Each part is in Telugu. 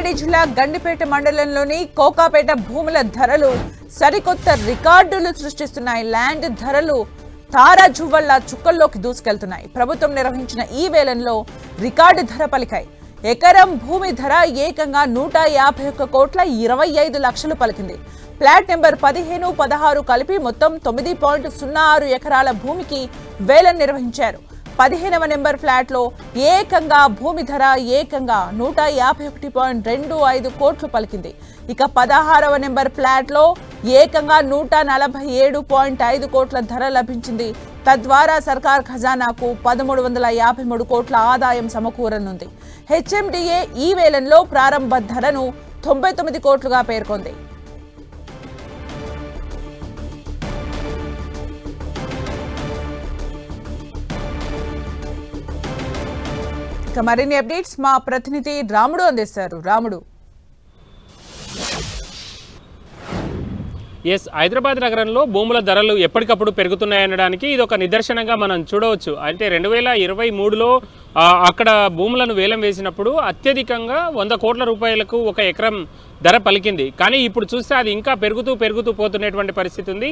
రంగారెడ్డి జిల్లా గండిపేట మండలంలోని కోకాపేట భూముల ధరలు సరికొత్త రికార్డులు సృష్టిస్తున్నాయి. ల్యాండ్ ధరలు తారాజువ్వల్లా చుక్కల్లోకి దూసుకెళ్తున్నాయి. ప్రభుత్వం నిర్వహించిన ఈ వేలంలో రికార్డు ధర పలికాయి. ఎకరం భూమి ధర ఏకంగా 151 కోట్ల 25 లక్షలు పలికింది. ప్లాట్ నెంబర్ 15, 16 కలిపి మొత్తం 9.06 ఎకరాల భూమికి వేలం నిర్వహించారు. 15వ నెంబర్ ఫ్లాట్ లో ఏకంగా భూమి ధర ఏకంగా 151.25 కోట్లు పలికింది. ఇక 16వ నెంబర్ ఫ్లాట్ లో ఏకంగా 147.5 కోట్ల ధర లభించింది. తద్వారా సర్కార్ ఖజానాకు 1353 కోట్ల ఆదాయం సమకూరనుంది. హెచ్ఎండిఏ ఈ వేలంలో ప్రారంభ ధరను 99 కోట్లుగా పేర్కొంది. మరిన్ని అప్డేట్స్ మా ప్రతినిధి రాముడు అందిస్తారు. రాముడు. హైదరాబాద్ నగరంలో భూముల ధరలు ఎప్పటికప్పుడు పెరుగుతున్నాయనడానికి ఇది ఒక నిదర్శనంగా మనం చూడవచ్చు. అంటే 2023లో అక్కడ భూములను వేలం వేసినప్పుడు అత్యధికంగా 100 కోట్ల రూపాయలకు ఒక ఎకరం ధర పలికింది. కానీ ఇప్పుడు చూస్తే అది ఇంకా పెరుగుతూ పోతున్నటువంటి పరిస్థితి ఉంది.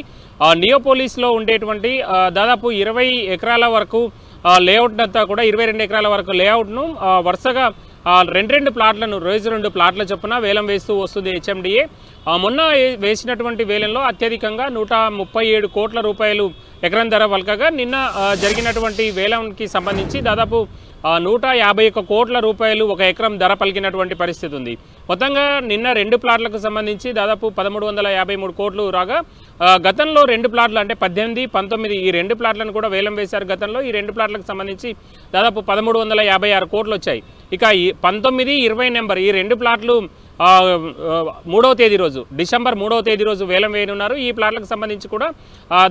నియోపోలిస్లో ఉండేటువంటి దాదాపు 20 ఎకరాల వరకు లేఅవుట్ అంతా కూడా 22 ఎకరాల వరకు లేఅవుట్ను వరుసగా 2 ప్లాట్లను రోజు 2 ప్లాట్ల చొప్పున వేలం వేస్తూ వస్తుంది హెచ్ఎండిఏ. మొన్న వేసినటువంటి వేలంలో అత్యధికంగా 137 కోట్ల రూపాయలు ఎకరం ధర పలకగా నిన్న జరిగినటువంటి వేలంకి సంబంధించి దాదాపు 151 కోట్ల రూపాయలు ఒక ఎకరం ధర పలికినటువంటి పరిస్థితి ఉంది. మొత్తంగా నిన్న 2 ప్లాట్లకు సంబంధించి దాదాపు 1353 కోట్లు రాగా గతంలో 2 ప్లాట్లు అంటే 18, 19 ఈ 2 ప్లాట్లను కూడా వేలం వేశారు గతంలో. ఈ 2 ప్లాట్లకు సంబంధించి దాదాపు 1356 కోట్లు వచ్చాయి. ఇక 19, 20 నెంబర్ ఈ 2 ప్లాట్లు 3వ తేదీ రోజు డిసెంబర్ 3వ తేదీ రోజు వేలం వేయనున్నారు. ఈ ప్లాట్లకు సంబంధించి కూడా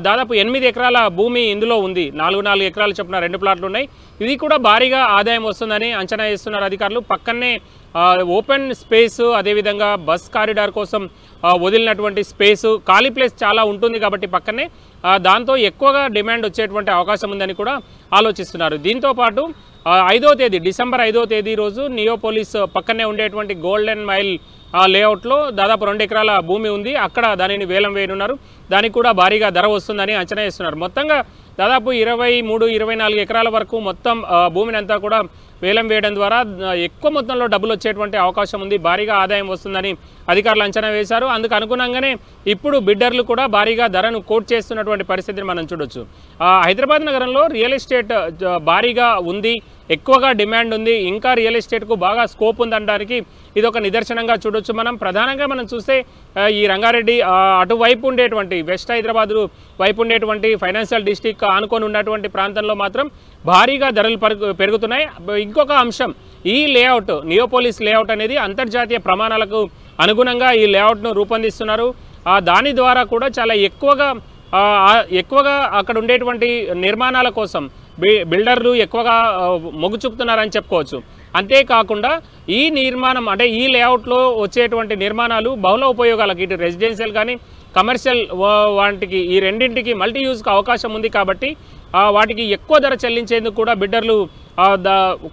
దాదాపు 8 ఎకరాల భూమి ఇందులో ఉంది. 4 ఎకరాలు చొప్పున 2 ప్లాట్లు ఉన్నాయి. ఇది కూడా భారీగా ఆదాయం వస్తుందని అంచనా వేస్తున్నారు అధికారులు. పక్కనే ఓపెన్ స్పేస్, అదేవిధంగా బస్ కారిడార్ కోసం వదిలినటువంటి స్పేసు, ఖాళీ ప్లేస్ చాలా ఉంటుంది కాబట్టి పక్కనే దాంతో ఎక్కువగా డిమాండ్ వచ్చేటువంటి అవకాశం ఉందని కూడా ఆలోచిస్తున్నారు. దీంతోపాటు 5వ తేదీ డిసెంబర్ 5వ తేదీ రోజు నియోపోలిస్ పక్కనే ఉండేటువంటి గోల్డెన్ మైల్ లేఅవుట్లో దాదాపు 2 ఎకరాల భూమి ఉంది. అక్కడ దానిని వేలం వేయనున్నారు. దానికి కూడా భారీగా ధర వస్తుందని అంచనా వేస్తున్నారు. మొత్తంగా దాదాపు 23, 24 ఎకరాల వరకు మొత్తం భూమిని అంతా కూడా వేలం వేయడం ద్వారా ఎక్కువ మొత్తంలో డబ్బులు వచ్చేటువంటి అవకాశం ఉంది. భారీగా ఆదాయం వస్తుందని అధికారులు అంచనా వేశారు. అందుకు అనుగుణంగానే ఇప్పుడు బిడ్డర్లు కూడా భారీగా ధరను కోట్ చేస్తున్నటువంటి పరిస్థితిని మనం చూడొచ్చు. హైదరాబాద్ నగరంలో రియల్ ఎస్టేట్ భారీగా ఉంది, ఎక్కువగా డిమాండ్ ఉంది. ఇంకా రియల్ ఎస్టేట్కు బాగా స్కోప్ ఉందనడానికి ఇది ఒక నిదర్శనంగా చూడొచ్చు. మనం ప్రధానంగా మనం చూస్తే ఈ రంగారెడ్డి అటువైపు ఉండేటువంటి వెస్ట్ హైదరాబాద్ వైపు ఉండేటువంటి ఫైనాన్షియల్ డిస్ట్రిక్ట్ ఆనుకొని ఉన్నటువంటి ప్రాంతంలో మాత్రం భారీగా ధరలు పెరుగుతున్నాయి. ఇంకొక అంశం, ఈ లేఅవుట్ నియోపోలిస్ లేఅవుట్ అనేది అంతర్జాతీయ ప్రమాణాలకు అనుగుణంగా ఈ లేఅవుట్ను రూపొందిస్తున్నారు. దాని ద్వారా కూడా చాలా ఎక్కువగా అక్కడ ఉండేటువంటి నిర్మాణాల కోసం బిల్డర్లు ఎక్కువగా మొగ్గు చూపుతున్నారని చెప్పుకోవచ్చు. అంతేకాకుండా ఈ నిర్మాణం అంటే ఈ లేఅవుట్లో వచ్చేటువంటి నిర్మాణాలు బహుళ ఉపయోగాలకు ఇటు రెసిడెన్షియల్ కానీ కమర్షియల్ వాటికి ఈ రెండింటికి మల్టీ యూజ్కి అవకాశం ఉంది కాబట్టి వాటికి ఎక్కువ ధర చెల్లించేందుకు కూడా బిడ్డర్లు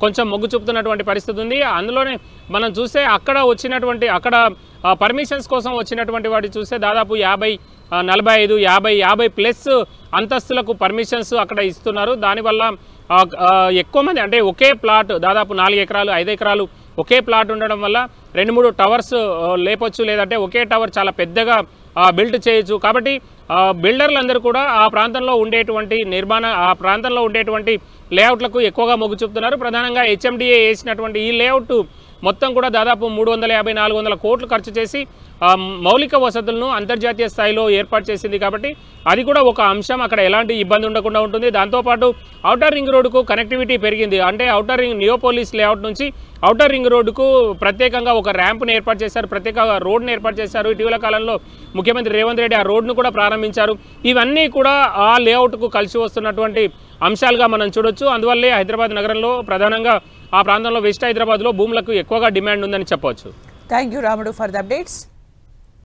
కొంచెం మొగ్గు చూపుతున్నటువంటి పరిస్థితి ఉంది. అందులోనే మనం చూస్తే అక్కడ పర్మిషన్స్ కోసం వచ్చినటువంటి వాటి చూస్తే దాదాపు 50, 45, 50 ప్లస్ అంతస్తులకు పర్మిషన్స్ అక్కడ ఇస్తున్నారు. దానివల్ల ఎక్కువ మంది అంటే ఒకే ప్లాట్ దాదాపు 4 ఎకరాలు 5 ఎకరాలు ఒకే ప్లాట్ ఉండడం వల్ల 2-3 టవర్స్ లేపొచ్చు, లేదంటే ఒకే టవర్ చాలా పెద్దగా బిల్డ్ చేయొచ్చు. కాబట్టి బిల్డర్లందరూ కూడా ఆ ప్రాంతంలో ఉండేటువంటి లేఅవుట్లకు ఎక్కువగా మొగ్గు చూపుతున్నారు. ప్రధానంగా హెచ్ఎండిఏ వేసినటువంటి ఈ లేఅవుట్ మొత్తం కూడా దాదాపు 350, 400 కోట్లు ఖర్చు చేసి మౌలిక వసతులను అంతర్జాతీయ స్థాయిలో ఏర్పాటు చేసింది కాబట్టి అది కూడా ఒక అంశం. అక్కడ ఎలాంటి ఇబ్బంది ఉండకుండా ఉంటుంది. దాంతోపాటు ఔటర్ రింగ్ రోడ్డుకు కనెక్టివిటీ పెరిగింది. అంటే నియోపోలిస్ లేఅవుట్ నుంచి ఔటర్ రింగ్ రోడ్డుకు ప్రత్యేకంగా ఒక ర్యాంప్ను ఏర్పాటు చేశారు, ప్రత్యేక రోడ్ను ఏర్పాటు చేశారు. ఇటీవల కాలంలో ముఖ్యమంత్రి రేవంత్ రెడ్డి ఆ రోడ్ను కూడా ప్రారంభించారు. ఇవన్నీ కూడా ఆ లేఅవుట్కు కలిసి వస్తున్నటువంటి అంశాలుగా మనం చూడొచ్చు. అందువల్లే హైదరాబాద్ నగరంలో ప్రధానంగా ఆ ప్రాంతంలో వెస్ట్ హైదరాబాద్లో భూములకు ఎక్కువగా డిమాండ్ ఉందని చెప్పవచ్చు. థ్యాంక్ యూ రాముడు ఫర్ ద అప్డేట్స్.